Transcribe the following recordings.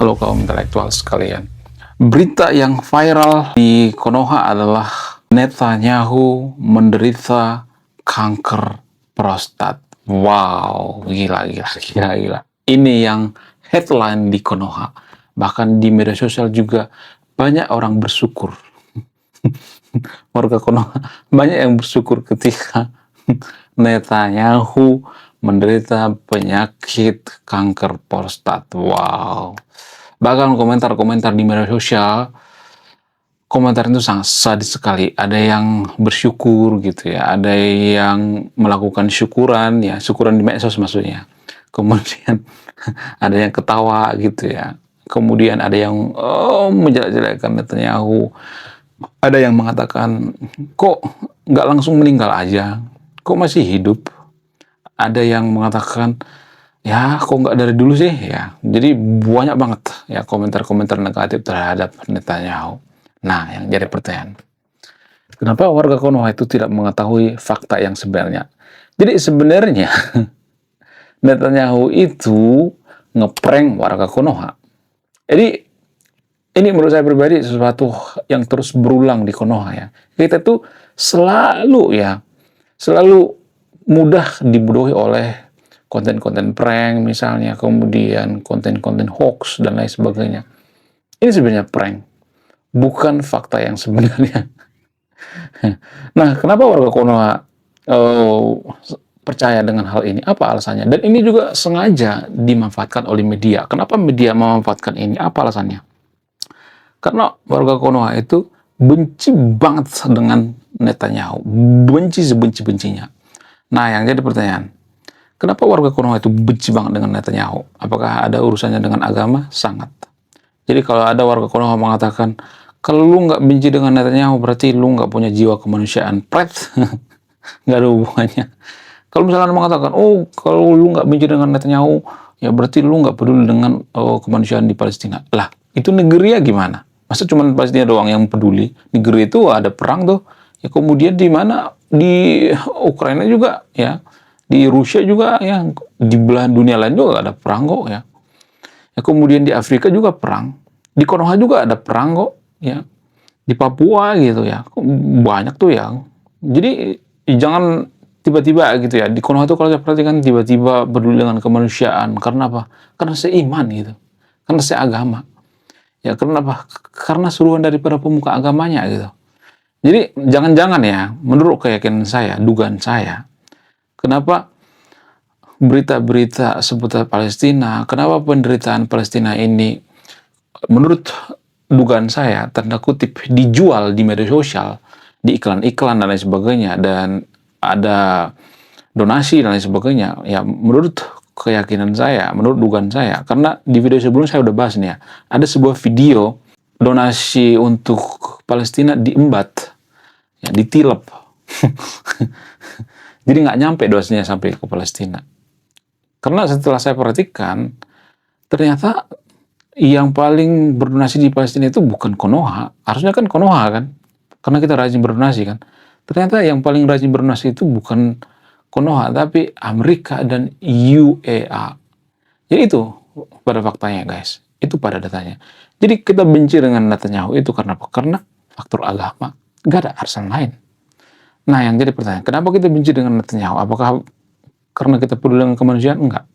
Halo kaum intelektual sekalian. Berita yang viral di Konoha adalah Netanyahu menderita kanker prostat. Wow, gila. Ini yang headline di Konoha. Bahkan di media sosial juga banyak orang bersyukur. Warga Konoha banyak yang bersyukur ketika Netanyahu menderita penyakit kanker prostat. Wow. Bahkan komentar-komentar di media sosial, komentar itu sangat sadis sekali. Ada yang bersyukur gitu ya, ada yang melakukan syukuran ya, syukuran di medsos maksudnya. Kemudian ada yang ketawa gitu ya. Kemudian ada yang menjelek-jelekan Netanyahu. Ada yang mengatakan, kok nggak langsung meninggal aja? Kok masih hidup? Ada yang mengatakan, ya kok nggak dari dulu sih ya. Jadi banyak banget ya komentar-komentar negatif terhadap Netanyahu. Nah, yang jadi pertanyaan, kenapa warga Konoha itu tidak mengetahui fakta yang sebenarnya? Jadi sebenarnya Netanyahu itu ngeprank warga Konoha. Jadi ini menurut saya pribadi sesuatu yang terus berulang di Konoha ya. Kita tuh selalu mudah dibodohi oleh konten-konten prank misalnya, kemudian konten-konten hoax dan lain sebagainya. Ini sebenarnya prank, bukan fakta yang sebenarnya. Nah, kenapa warga Konoha percaya dengan hal ini? Apa alasannya? Dan ini juga sengaja dimanfaatkan oleh media. Kenapa media memanfaatkan ini? Apa alasannya? Karena warga Konoha itu benci banget dengan Netanyahu. Benci sebenci-bencinya. Nah, yang jadi pertanyaan, kenapa warga Konoha itu benci banget dengan Netanyahu? Apakah ada urusannya dengan agama? Sangat. Jadi kalau ada warga Konoha mengatakan, kalau lu nggak benci dengan Netanyahu, berarti lu nggak punya jiwa kemanusiaan. Pret, nggak ada hubungannya. Kalau misalnya mengatakan, oh kalau lu nggak benci dengan Netanyahu, ya berarti lu nggak peduli dengan kemanusiaan di Palestina. Lah, itu negeri ya gimana? Masa cuma Palestina doang yang peduli? Negeri itu ada perang tuh. Ya kemudian di mana? Di Ukraina juga ya. Di Rusia juga ya, di belahan dunia lain juga ada perang kok ya. Ya kemudian di Afrika juga perang. Di Konoha juga ada perang kok ya. Di Papua gitu ya. Banyak tuh ya. Jadi jangan tiba-tiba gitu ya. Di Konoha tuh kalau saya perhatikan tiba-tiba peduli dengan kemanusiaan. Karena apa? Karena seiman gitu. Karena seagama. Ya karena apa? Karena suruhan daripada pemuka agamanya gitu. Jadi jangan-jangan ya, menurut keyakinan saya, dugaan saya, kenapa berita-berita seputar Palestina, kenapa penderitaan Palestina ini menurut dugaan saya tanda kutip dijual di media sosial, di iklan-iklan dan lain sebagainya, dan ada donasi dan lain sebagainya. Ya menurut keyakinan saya, menurut dugaan saya, karena di video sebelumnya saya udah bahas nih ya, ada sebuah video donasi untuk Palestina diembat, ya, ditilep. Jadi nggak nyampe donasinya sampai ke Palestina. Karena setelah saya perhatikan, ternyata yang paling berdonasi di Palestina itu bukan Konoha. Harusnya kan Konoha kan, karena kita rajin berdonasi kan. Ternyata yang paling rajin berdonasi itu bukan Konoha, tapi Amerika dan UEA. Jadi itu pada faktanya guys, itu pada datanya. Jadi kita benci dengan Netanyahu itu karena apa? Karena faktor agama, nggak ada alasan lain. Nah yang jadi pertanyaan, kenapa kita benci dengan Netanyahu? Apakah karena kita peduli dengan kemanusiaan? Enggak.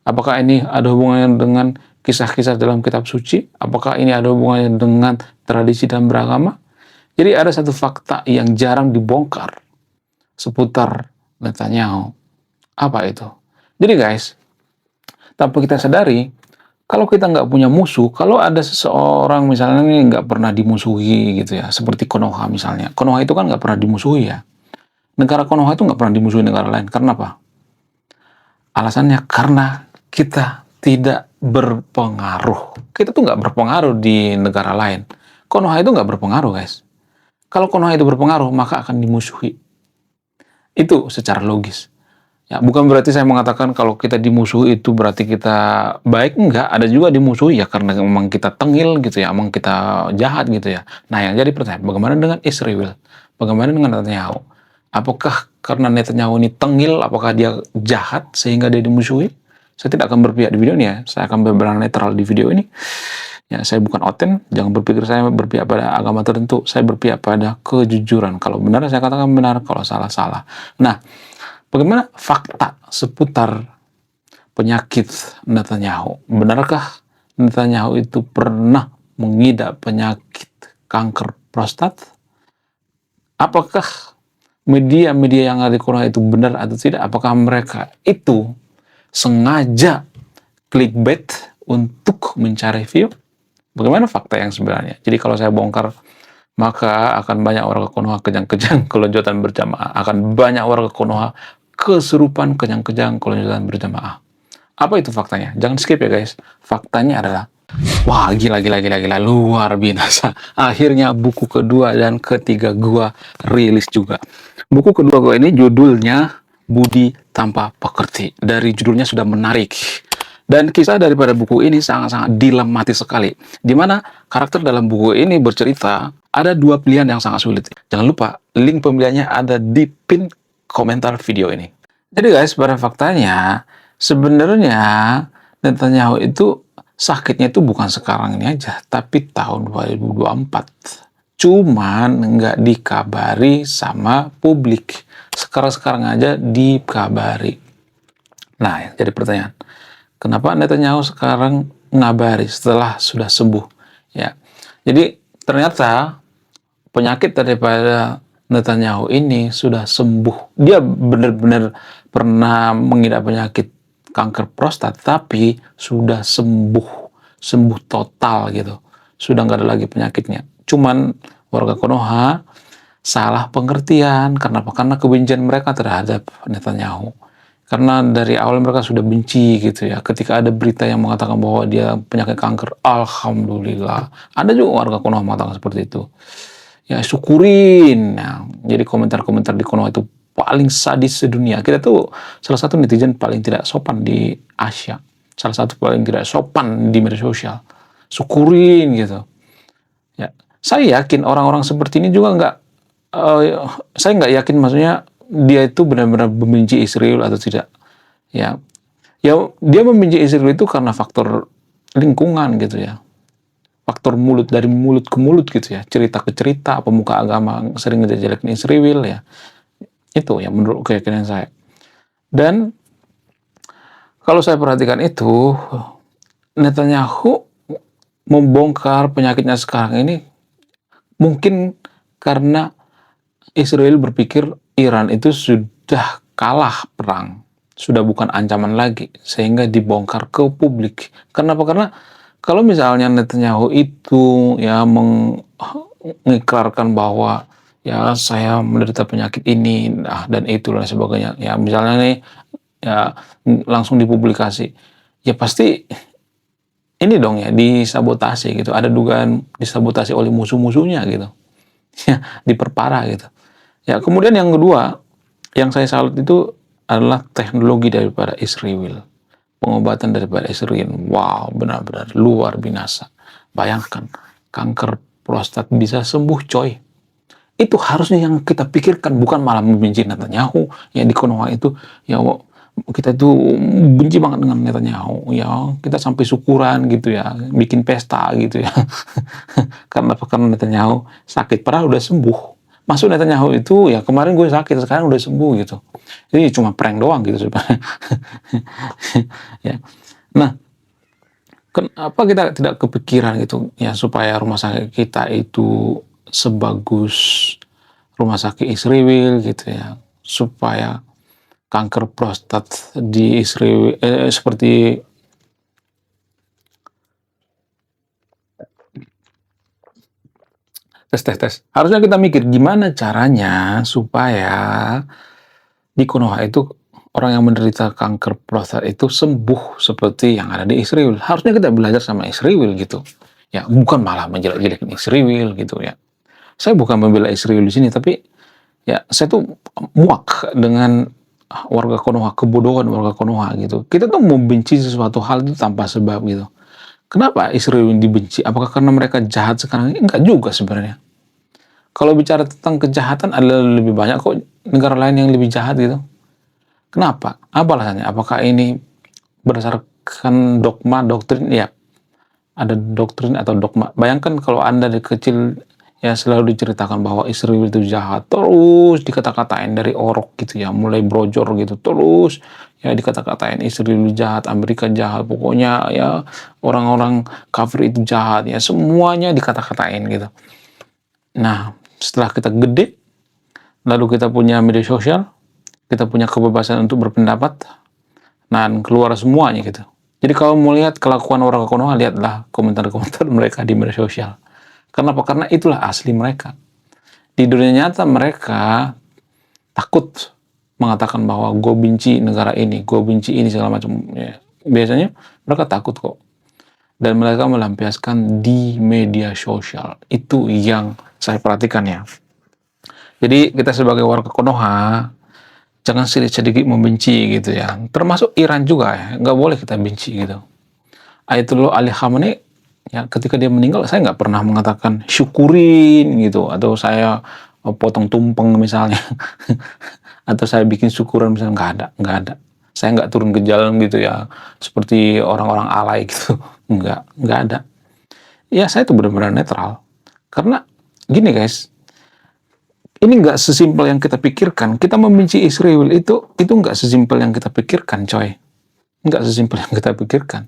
Apakah ini ada hubungannya dengan kisah-kisah dalam kitab suci? Apakah ini ada hubungannya dengan tradisi dan beragama? Jadi ada satu fakta yang jarang dibongkar seputar Netanyahu. Apa itu? Jadi guys, tanpa kita sadari, kalau kita nggak punya musuh, kalau ada seseorang misalnya ini nggak pernah dimusuhi gitu ya, seperti Konoha misalnya. Konoha itu kan nggak pernah dimusuhi ya. Negara Konoha itu nggak pernah dimusuhi negara lain. Karena apa? Alasannya karena kita tidak berpengaruh. Kita tuh nggak berpengaruh di negara lain. Konoha itu nggak berpengaruh guys. Kalau Konoha itu berpengaruh, maka akan dimusuhi. Itu secara logis. Ya, bukan berarti saya mengatakan kalau kita dimusuhi itu berarti kita baik. Enggak, ada juga dimusuhi ya karena memang kita tengil gitu ya, memang kita jahat gitu ya. Nah yang jadi pertanyaan, bagaimana dengan Israel? Bagaimana dengan Netanyahu? Apakah karena Netanyahu ini tengil, apakah dia jahat sehingga dia dimusuhi? Saya tidak akan berpihak di video ini ya. Saya akan benar-benar netral di video ini. Ya, saya bukan oten. Jangan berpikir saya berpihak pada agama tertentu. Saya berpihak pada kejujuran. Kalau benar saya katakan benar, kalau salah salah. Nah, bagaimana fakta seputar penyakit Netanyahu? Benarkah Netanyahu itu pernah mengidap penyakit kanker prostat? Apakah media-media yang ada di Korea itu benar atau tidak? Apakah mereka itu sengaja clickbait untuk mencari view? Bagaimana fakta yang sebenarnya? Jadi kalau saya bongkar, maka akan banyak warga Konoha kejang-kejang kelonjotan berjamaah. Akan banyak warga Konoha kesurupan kejang-kejang kelonjotan berjamaah. Apa itu faktanya? Jangan skip ya guys. Faktanya adalah, wah gila, luar biasa. Akhirnya buku kedua dan ketiga gua rilis juga. Buku kedua gua ini judulnya Budi Tanpa Pekerti. Dari judulnya sudah menarik. Dan kisah daripada buku ini sangat-sangat dilematis sekali. Di mana karakter dalam buku ini bercerita ada dua pilihan yang sangat sulit. Jangan lupa, link pemilihannya ada di pin komentar video ini. Jadi guys, pada faktanya, sebenarnya Netanyahu itu sakitnya itu bukan sekarang ini aja, tapi tahun 2024. Cuman nggak dikabari sama publik. Sekarang-sekarang aja dikabari. Nah, jadi pertanyaan, kenapa Netanyahu sekarang ngabari setelah sudah sembuh? Ya, jadi ternyata penyakit daripada Netanyahu ini sudah sembuh. Dia benar-benar pernah mengidap penyakit kanker prostat, tapi sudah sembuh total gitu. Sudah nggak ada lagi penyakitnya. Cuman warga Konoha salah pengertian. Kenapa? Karena kebencian mereka terhadap Netanyahu. Karena dari awal mereka sudah benci gitu ya. Ketika ada berita yang mengatakan bahwa dia penyakit kanker, alhamdulillah. Ada juga warga Konoha mengatakan seperti itu. Ya syukurin. Nah, jadi komentar-komentar di Konoha itu paling sadis sedunia. Kita tuh salah satu netizen paling tidak sopan di Asia. Salah satu paling tidak sopan di media sosial. Syukurin gitu. Ya, saya yakin orang-orang seperti ini juga nggak, saya nggak yakin maksudnya dia itu benar-benar membenci Israel atau tidak. Ya, dia membenci Israel itu karena faktor lingkungan gitu ya. Faktor mulut, dari mulut ke mulut gitu ya. Cerita ke cerita, pemuka agama sering ngejelekin Israel ya. Itu yang menurut keyakinan saya. Dan kalau saya perhatikan itu, Netanyahu membongkar penyakitnya sekarang ini mungkin karena Israel berpikir Iran itu sudah kalah perang, sudah bukan ancaman lagi, sehingga dibongkar ke publik. Kenapa? Karena kalau misalnya Netanyahu itu ya mengikrarkan bahwa ya saya menderita penyakit ini dan itu dan sebagainya, ya misalnya nih ya langsung dipublikasi, ya pasti ini dong ya disabotasi gitu, ada dugaan disabotasi oleh musuh-musuhnya gitu, ya diperparah gitu. Ya kemudian yang kedua yang saya salut itu adalah teknologi daripada Israel, pengobatan daripada Israel. Wow, benar-benar luar biasa. Bayangkan kanker prostat bisa sembuh coy. Itu harusnya yang kita pikirkan, bukan malah membenci Netanyahu. Ya di Konoha itu ya kita itu benci banget dengan Netanyahu, ya kita sampai syukuran gitu ya, bikin pesta gitu ya. Karena Netanyahu sakit, padahal udah sembuh. Masuk Netanyahu itu ya kemarin gue sakit, sekarang udah sembuh gitu. Jadi cuma prank doang gitu sebenarnya. Ya. Nah, kenapa kita tidak kepikiran gitu ya supaya rumah sakit kita itu sebagus rumah sakit Israel gitu ya, supaya kanker prostat di Israel seperti tes. Harusnya kita mikir gimana caranya supaya di Konoha itu orang yang menderita kanker prostat itu sembuh seperti yang ada di Israel. Harusnya kita belajar sama Israel gitu. Ya, bukan malah menjelek-jelekin Israel gitu ya. Saya bukan membela Israel di sini, tapi ya saya tuh muak dengan warga Konoha, kebodohan warga Konoha gitu. Kita tuh membenci sesuatu hal itu tanpa sebab gitu. Kenapa Israel dibenci? Apakah karena mereka jahat sekarang? Enggak juga sebenarnya. Kalau bicara tentang kejahatan, ada lebih banyak kok negara lain yang lebih jahat gitu. Kenapa? Apa alasannya? Apakah ini berdasarkan dogma, doktrin, ya ada doktrin atau dogma. Bayangkan kalau Anda dari kecil ya selalu diceritakan bahwa Israel itu jahat, terus dikata-katain dari orok gitu ya, mulai brojor gitu, terus ya dikata-katain Israel itu jahat, Amerika jahat, pokoknya ya orang-orang kafir itu jahat, ya semuanya dikata-katain gitu. Nah, setelah kita gede, lalu kita punya media sosial, kita punya kebebasan untuk berpendapat, dan keluar semuanya gitu. Jadi kalau mau lihat kelakuan orang Konoha, lihatlah komentar-komentar mereka di media sosial. Kenapa? Karena itulah asli mereka. Di dunia nyata mereka takut mengatakan bahwa gue benci negara ini, gue benci ini segala macam. Ya, biasanya mereka takut kok. Dan mereka melampiaskan di media sosial. Itu yang saya perhatikan ya. Jadi kita sebagai warga Konoha, jangan sedikit-sedikit membenci gitu ya. Termasuk Iran juga ya, nggak boleh kita benci gitu. Ayatullah Ali Khamenei, ya ketika dia meninggal, saya nggak pernah mengatakan syukurin gitu, atau saya potong tumpeng misalnya, atau saya bikin syukuran misalnya, nggak ada. Saya nggak turun ke jalan gitu ya, seperti orang-orang alay gitu, nggak ada. Ya saya itu benar-benar netral, karena gini guys, ini nggak sesimpel yang kita pikirkan. Kita membenci Israel itu nggak sesimpel yang kita pikirkan, coy. Nggak sesimpel yang kita pikirkan.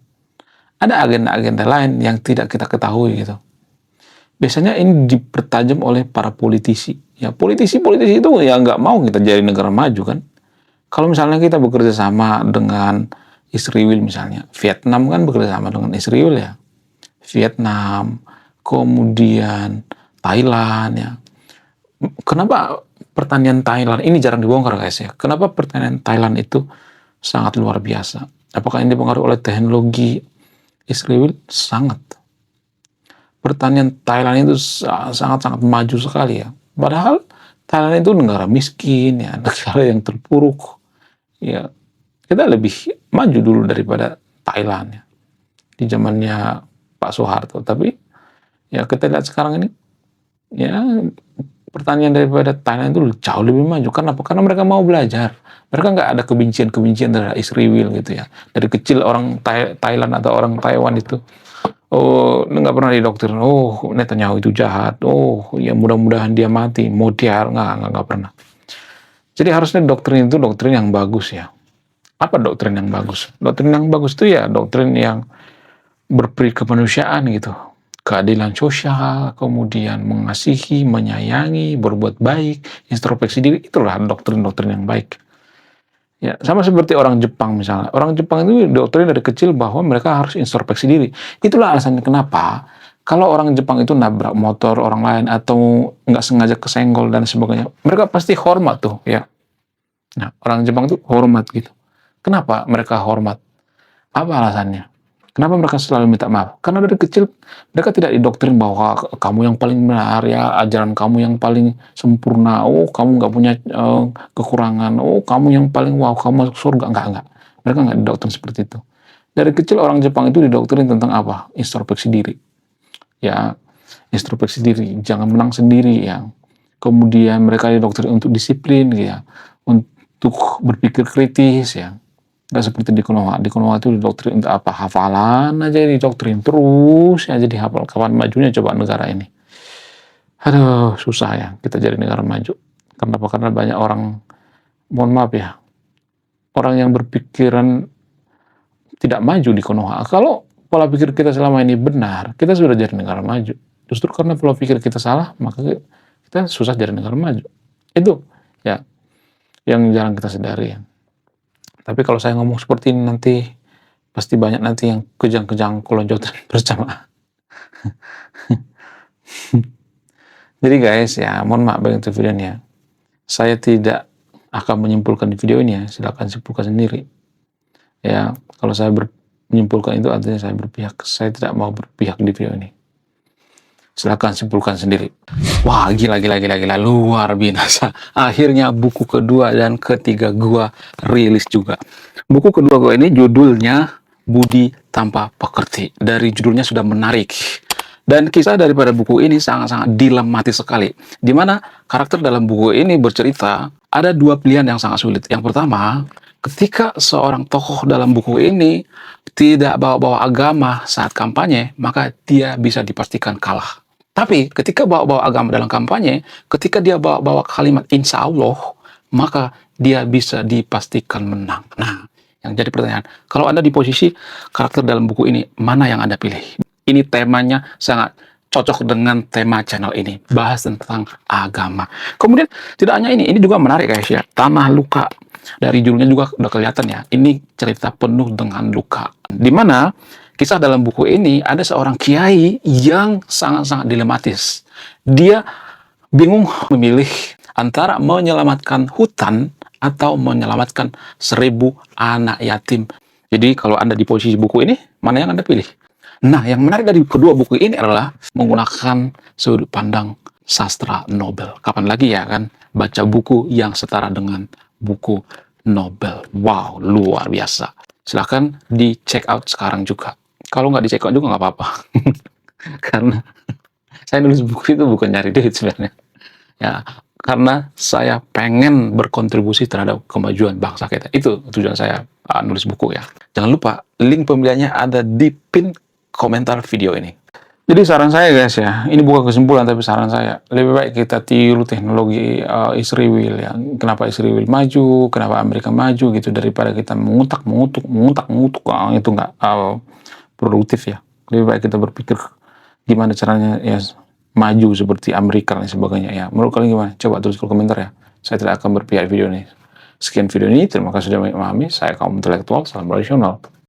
Ada agenda-agenda lain yang tidak kita ketahui gitu. Biasanya ini dipertajam oleh para politisi. Ya politisi-politisi itu ya nggak mau kita jadi negara maju kan. Kalau misalnya kita bekerja sama dengan Israel misalnya, Vietnam kan bekerja sama dengan Israel ya. Vietnam, kemudian Thailand ya. Kenapa pertanian Thailand ini jarang dibongkar guys ya? Kenapa pertanian Thailand itu sangat luar biasa? Apakah ini dipengaruhi oleh teknologi Israel? Sangat. Pertanian Thailand itu sangat-sangat maju sekali ya. Padahal Thailand itu negara miskin ya, negara yang terpuruk. Ya, kita lebih maju dulu daripada Thailand ya. Di zamannya Pak Soeharto. Tapi ya kita lihat sekarang ini, ya pertanian daripada Thailand itu jauh lebih maju. Kenapa? Karena mereka mau belajar. Mereka nggak ada kebencian-kebencian terhadap Israel gitu ya. Dari kecil orang Thailand atau orang Taiwan itu, oh nggak pernah didoktrin, oh Netanyahu itu jahat, oh ya mudah-mudahan dia mati, mau dia nggak pernah. Jadi harusnya doktrin itu doktrin yang bagus ya. Apa doktrin yang bagus? Doktrin yang bagus itu ya doktrin yang berperi kemanusiaan gitu. Keadilan sosial, kemudian mengasihi, menyayangi, berbuat baik, introspeksi diri, itulah doktrin-doktrin yang baik. Ya, sama seperti orang Jepang misalnya. Orang Jepang itu doktrin dari kecil bahwa mereka harus introspeksi diri. Itulah alasannya kenapa kalau orang Jepang itu nabrak motor orang lain atau nggak sengaja kesenggol dan sebagainya, mereka pasti hormat tuh ya. Nah, orang Jepang itu hormat gitu. Kenapa mereka hormat? Apa alasannya? Kenapa mereka selalu minta maaf? Karena dari kecil mereka tidak didoktrin bahwa kamu yang paling benar ya, ajaran kamu yang paling sempurna, oh kamu nggak punya kekurangan, oh kamu yang paling wow, kamu masuk surga. Enggak. Mereka nggak didoktrin seperti itu. Dari kecil orang Jepang itu didoktrin tentang apa? Introspeksi diri. Ya, introspeksi diri, jangan menang sendiri ya. Kemudian mereka didoktrin untuk disiplin ya, untuk berpikir kritis ya. Nggak seperti di Konoha. Di Konoha itu didoktrin untuk apa? Hafalan aja didoktrin terus ya, jadi hafal. Kapan majunya coba negara ini? Aduh, susah ya kita jadi negara maju. Kenapa? Karena banyak orang, mohon maaf ya, orang yang berpikiran tidak maju di Konoha. Kalau pola pikir kita selama ini benar, kita sudah jadi negara maju. Justru karena pola pikir kita salah, maka kita susah jadi negara maju. Itu ya yang jarang kita sadari ya. Tapi kalau saya ngomong seperti ini nanti pasti banyak nanti yang kejang-kejang kelonjotan bersama. Jadi guys ya, mohon maaf bagi videonya. Saya tidak akan menyimpulkan di video ini ya, silakan simpulkan sendiri. Ya, kalau saya menyimpulkan itu artinya saya berpihak. Saya tidak mau berpihak di video ini. Silakan simpulkan sendiri. Wah, gila, luar biasa. Akhirnya buku kedua dan ketiga gua rilis juga. Buku kedua gua ini judulnya Budi Tanpa Pekerti. Dari judulnya sudah menarik. Dan kisah daripada buku ini sangat-sangat dilematis sekali. Dimana karakter dalam buku ini bercerita, ada dua pilihan yang sangat sulit. Yang pertama, ketika seorang tokoh dalam buku ini tidak bawa-bawa agama saat kampanye, maka dia bisa dipastikan kalah. Tapi ketika bawa-bawa agama dalam kampanye, ketika dia bawa-bawa kalimat insya Allah, maka dia bisa dipastikan menang. Nah, yang jadi pertanyaan, kalau Anda di posisi karakter dalam buku ini, mana yang Anda pilih? Ini temanya sangat cocok dengan tema channel ini, bahas tentang agama. Kemudian tidak hanya ini juga menarik guys ya, Tanah Luka. Dari judulnya juga udah kelihatan ya, ini cerita penuh dengan luka. Dimana kisah dalam buku ini ada seorang kiai yang sangat-sangat dilematis. Dia bingung memilih antara menyelamatkan hutan atau menyelamatkan 1.000 anak yatim. Jadi kalau Anda di posisi buku ini, mana yang Anda pilih? Nah, yang menarik dari kedua buku ini adalah menggunakan sudut pandang sastra Nobel. Kapan lagi ya kan baca buku yang setara dengan buku Nobel. Wow, luar biasa. Silahkan di check out sekarang juga. Kalau nggak di check out juga nggak apa-apa. Karena saya nulis buku itu bukan nyari duit sebenarnya. Ya, karena saya pengen berkontribusi terhadap kemajuan bangsa kita. Itu tujuan saya nulis buku ya. Jangan lupa, link pembeliannya ada di pin komentar video ini. Jadi saran saya guys ya, ini bukan kesimpulan tapi saran saya, lebih baik kita tiru teknologi Israel ya. Kenapa Israel maju, kenapa Amerika maju gitu, daripada kita mengutak, itu nggak produktif ya. Lebih baik kita berpikir gimana caranya ya maju seperti Amerika dan sebagainya ya. Menurut kalian gimana? Coba tulis di komentar ya. Saya tidak akan berpihak video ini. Sekian video ini, terima kasih sudah memahami. Saya kaum intelektual, salam rasional.